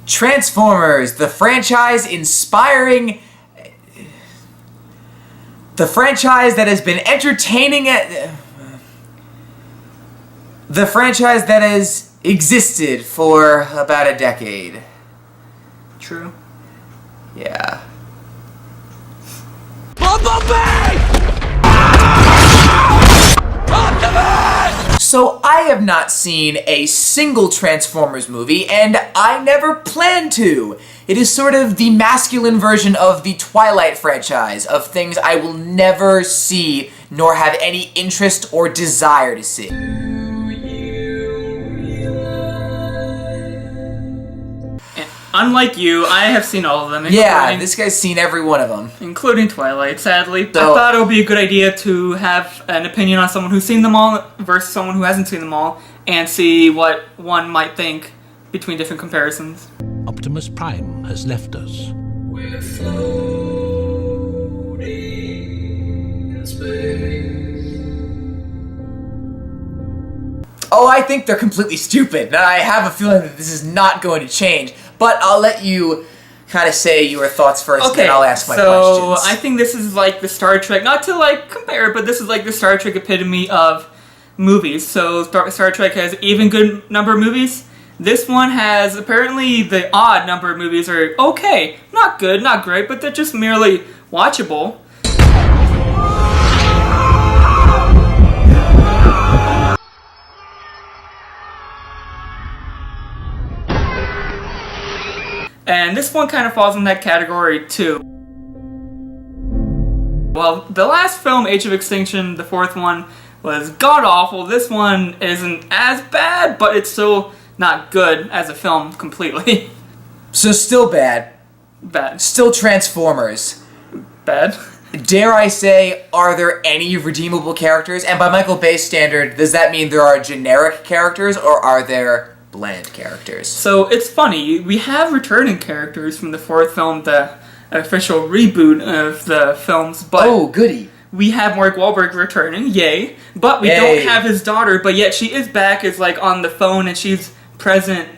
Transformers, the franchise inspiring... The franchise that has been entertaining... The franchise that has existed for about a decade. True. Yeah. So I have not seen a single Transformers movie, and I never plan to. It is sort of the masculine version of the Twilight franchise, of things I will never see, nor have any interest or desire to see. Unlike you, I have seen all of them. Yeah, this guy's seen every one of them. Including Twilight, sadly. So, I thought it would be a good idea to have an opinion on someone who's seen them all versus someone who hasn't seen them all, and see what one might think between different comparisons. Optimus Prime has left us. We're floating in space. Oh, I think they're completely stupid, and I have a feeling that this is not going to change. But I'll let you kind of say your thoughts first, and then I'll ask my questions. So I think this is like the Star Trek, not to like compare, but this is like the Star Trek epitome of movies. So Star Trek has even good number of movies. This one has apparently the odd number of movies are okay, not good, not great, but they're just merely watchable. And this one kind of falls in that category too. Well, the last film, Age of Extinction, the fourth one, was god-awful. This one isn't as bad, but it's still not good as a film completely. So still bad. Bad. Still Transformers. Bad. Dare I say, are there any redeemable characters? And by Michael Bay standard, does that mean there are generic characters, or are there bland characters? So it's funny, we have returning characters from the fourth film, the official reboot of the films, but oh, goody. We have Mark Wahlberg returning, yay, but we don't have his daughter, but yet she is back as like on the phone and she's present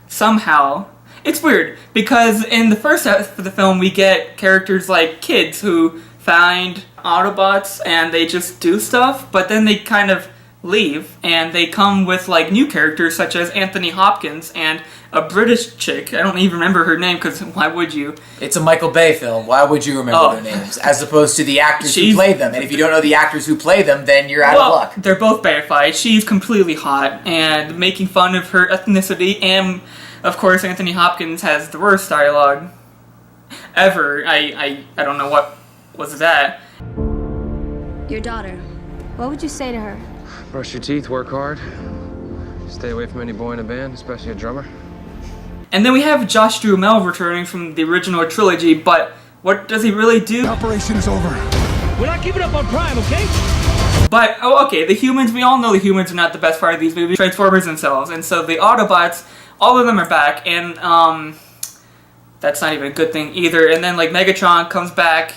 somehow. It's weird, because in the first half of the film we get characters like kids who find Autobots and they just do stuff, but then they kind of leave, and they come with like new characters such as Anthony Hopkins and a British chick. I don't even remember her name, because why would you? It's a Michael Bay film. Why would you remember their names? As opposed to the actors who played them. And if you don't know the actors who play them, then you're out of luck. They're both bad. She's completely hot, and making fun of her ethnicity, and of course Anthony Hopkins has the worst dialogue ever. I don't know what was that. Your daughter, what would you say to her? Brush your teeth, work hard. Stay away from any boy in a band, especially a drummer. And then we have Josh Duhamel returning from the original trilogy, but what does he really do? Operation is over. We're not giving up on Prime, okay? But, oh, okay, the humans, we all know the humans are not the best part of these movies. Transformers themselves. And so the Autobots, all of them are back, and, that's not even a good thing either. And then, like, Megatron comes back.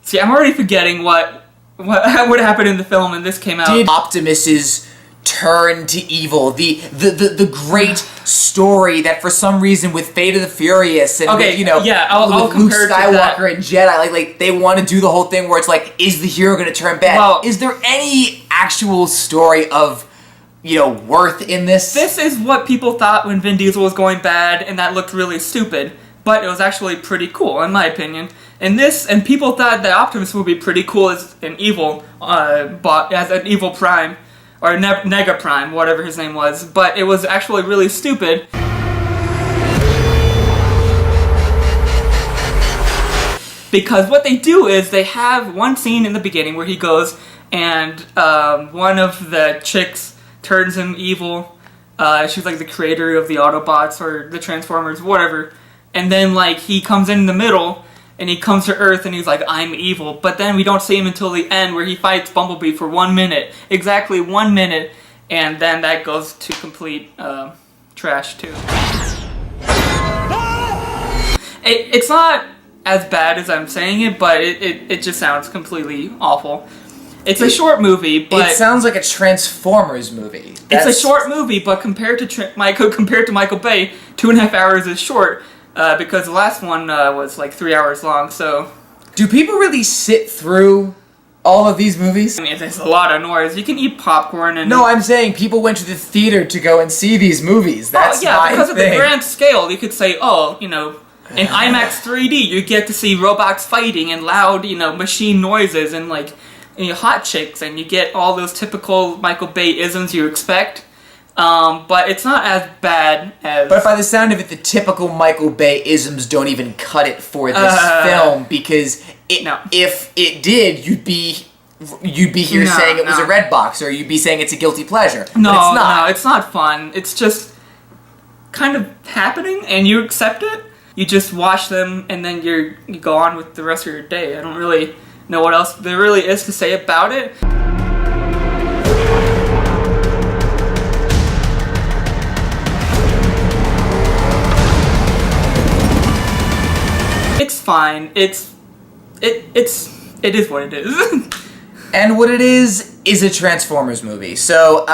See, I'm already forgetting what happened in the film, and this came out. Did Optimus's turn to evil, the great story that for some reason with Fate of the Furious and okay, with, you know, yeah, I'll Luke compare Skywalker and Jedi, like they want to do the whole thing where it's like, is the hero going to turn bad? Well, is there any actual story of, you know, worth in this? This is what people thought when Vin Diesel was going bad, and that looked really stupid, but it was actually pretty cool, in my opinion. And people thought that Optimus would be pretty cool as an evil, as an evil Prime, or Nega Prime, whatever his name was, but it was actually really stupid. Because what they do is they have one scene in the beginning where he goes and one of the chicks turns him evil. She's like the creator of the Autobots or the Transformers, whatever. And then like he comes in the middle and he comes to Earth and he's like, I'm evil. But then we don't see him until the end where he fights Bumblebee for 1 minute. Exactly 1 minute. And then that goes to complete trash too. It's not as bad as I'm saying it, but it just sounds completely awful. It's a short movie, but it sounds like a Transformers movie. it's a short movie. But compared to Michael Bay, 2.5 hours is short because the last one was like 3 hours long. So, do people really sit through all of these movies? I mean, there's a lot of noise. You can eat popcorn and No, I'm saying people went to the theater to go and see these movies. That's my because of the thing. grand scale, you could say, in IMAX 3D, you get to see robots fighting and loud, machine noises and like hot chicks, and you get all those typical Michael Bay isms you expect. But it's not as bad as. But by the sound of it, the typical Michael Bay isms don't even cut it for this film, because if it did, you'd be here saying it was a red box, or you'd be saying it's a guilty pleasure. No, but it's not. No, it's not fun. It's just kind of happening, and you accept it. You just watch them, and then you go on with the rest of your day. I don't really know what else there really is to say about it. It's fine. It is what it is. And what it is a Transformers movie. So,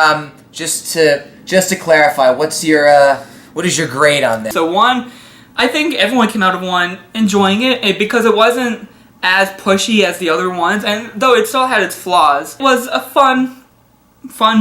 just to clarify, what is your grade on this? So 1, I think everyone came out of 1 enjoying it because it wasn't as pushy as the other ones, and though it still had its flaws, it was a fun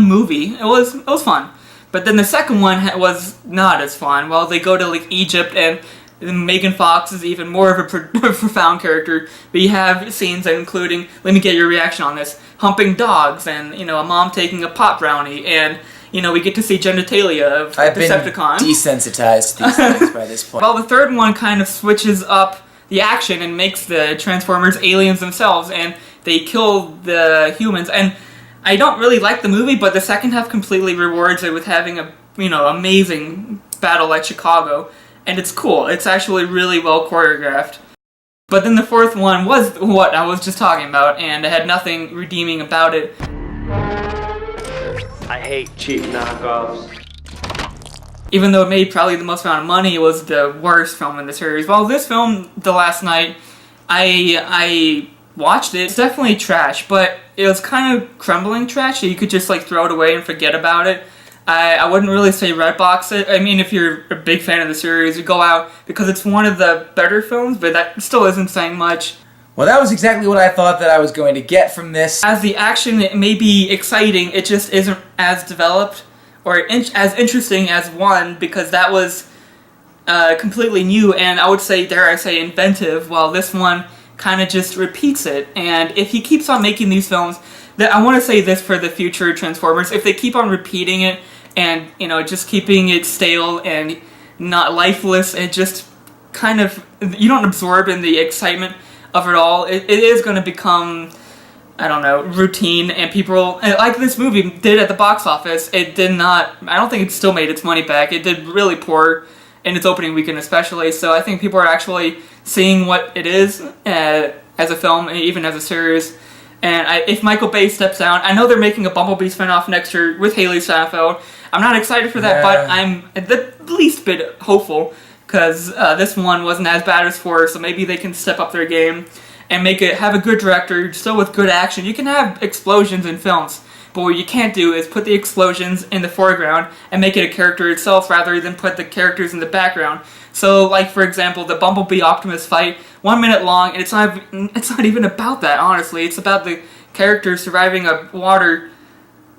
movie. It was fun. But then the second one was not as fun. Well, they go to like Egypt, and Megan Fox is even more of a profound character. But you have scenes including, let me get your reaction on this, humping dogs, and a mom taking a pot brownie, and we get to see genitalia of Decepticon. I've been desensitized to these things by this point. Well, the third one kind of switches up the action and makes the Transformers aliens themselves, and they kill the humans. And I don't really like the movie, but the second half completely rewards it with having a amazing battle like Chicago, and it's cool. It's actually really well choreographed. But then the fourth one was what I was just talking about, and it had nothing redeeming about it. I hate cheap knockoffs. Even though it made probably the most amount of money, it was the worst film in the series. Well, this film, The Last Night, I watched it. It's definitely trash, but it was kind of crumbling trash, so you could just like throw it away and forget about it. I wouldn't really say Redbox it. I mean, if you're a big fan of the series, you go out because it's one of the better films, but that still isn't saying much. Well, that was exactly what I thought that I was going to get from this. As the action may be exciting, it just isn't as developed or as interesting as 1, because that was completely new and I would say, dare I say, inventive, while this one kind of just repeats it. And if he keeps on making these films, I want to say this for the future Transformers, if they keep on repeating it and, just keeping it stale and not lifeless and just kind of, you don't absorb in the excitement of it all, it is going to become, I don't know, routine, and people, like this movie did at the box office, it did not, I don't think it still made its money back. It did really poor in its opening weekend especially, so I think people are actually seeing what it is as a film, and even as a series. And if Michael Bay steps down, I know they're making a Bumblebee spinoff next year with Haley Steinfeld. I'm not excited for that, but I'm at the least bit hopeful, because this one wasn't as bad as 4, so maybe they can step up their game and have a good director, still with good action. You can have explosions in films, but what you can't do is put the explosions in the foreground and make it a character itself rather than put the characters in the background. So, like, for example, the Bumblebee Optimus fight, 1 minute long, and it's not even about that, honestly. It's about the characters surviving a water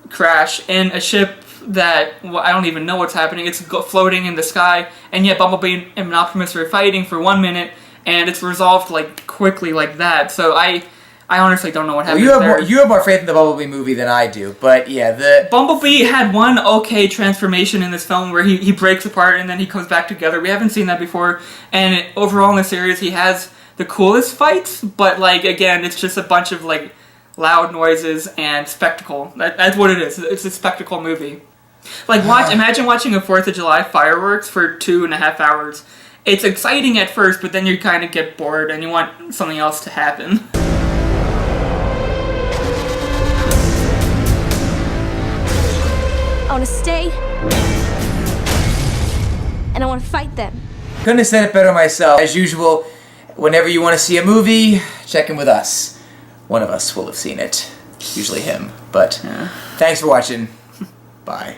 crash in a ship that, I don't even know what's happening. It's floating in the sky, and yet Bumblebee and Optimus are fighting for 1 minute, and it's resolved like quickly like that. So I honestly don't know what happened there. You have more faith in the Bumblebee movie than I do, but yeah, the Bumblebee had one okay transformation in this film where he breaks apart and then he comes back together. We haven't seen that before, and overall in the series he has the coolest fights, but like again, it's just a bunch of like loud noises and spectacle. That's what it is. It's a spectacle movie. Like imagine watching a 4th of July fireworks for 2.5 hours. It's exciting at first, but then you kind of get bored and you want something else to happen. I want to stay, and I want to fight them. couldn't have said it better myself. As usual, whenever you want to see a movie, check in with us. One of us will have seen it. usually him. But Yeah. thanks for watching. Bye.